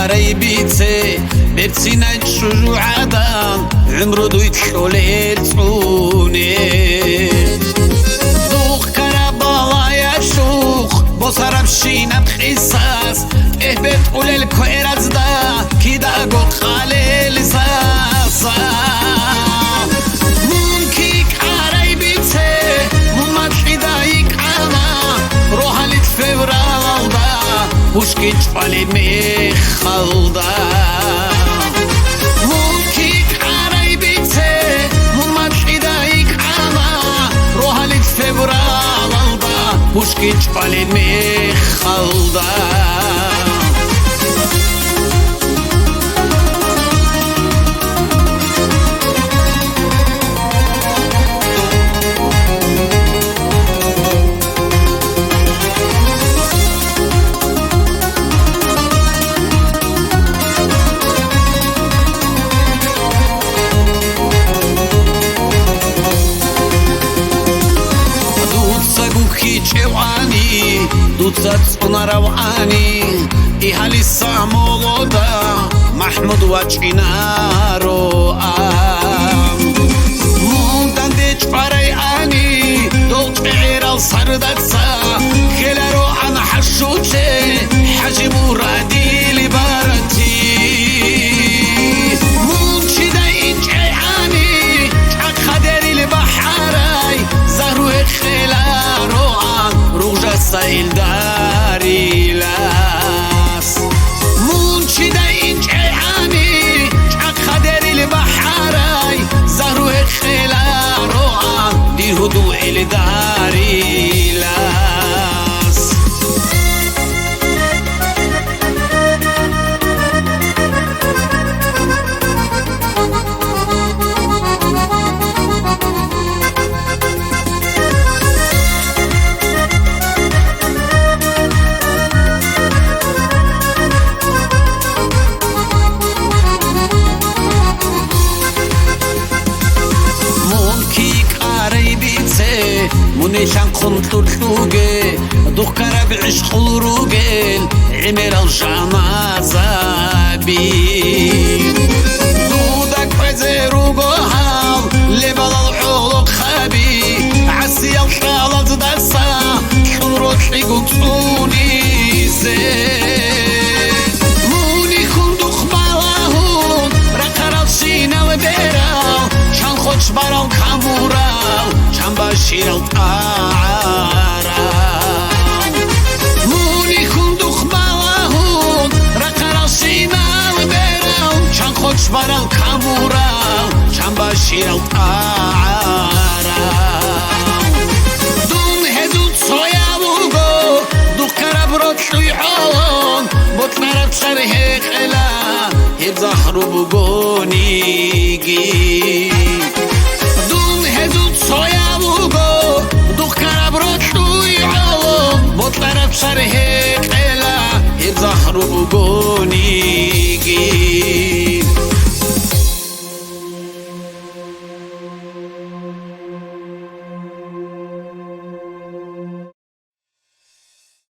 قريبيتي برسينا شجوعادا عمرو دويت حولي تعوني دوخ كربالا يا شوخ بصرا بشينا بخصاص اهبت قول الكويرات دا كيدا قول خالي لساسا مونكيك قريبيتي ممات حدايك عما روحا لتفبرال دا وشكي تفالي ميخال دا مونكيك قريبيتي ممات حدايك عما روحا لتفبرال دا وشكي تفالي ميخال دا دوتات روعاني إهالي الصامولودا محمود واجهنا روآم مونتان ديش فريقاني دوت عيرا صردتسا خلا روحان حشوشي حاجي مرادي لبارتي مونشي داين جيعاني شعق خدري لبحراي زهروه خلا روحان روجا سايل داري لاس مونشي داين جيعاني شعق خدري لبحراي زهروه خلا روحان دي هدوء لداري لاس منيشان قنطر ثوقي دوخ كرب عشق الروقين عمر الجامع زابي دودك فزير وقهال لبلا الحلق خابي عسي الحالة دسا حمرو تحيقو توني زين موني خندوخ بالاهون رقر الشينا وبيرال شان خوش برال كامورال شان باشير الطعارال موني خندوخ بالاهون رقر الشينا وبيرال شان خوش برال كامورال شان باشير الطعارال دون هدود صويا بوغو دو كرب روتلوي حالون بطنرب شرهيق إلا هبزاخرو بوغونيجي دون هدود صويا بوغو دو كرب روتلوي حالون بطنرب شرهيق إلا هبزاخرو بوغونيجي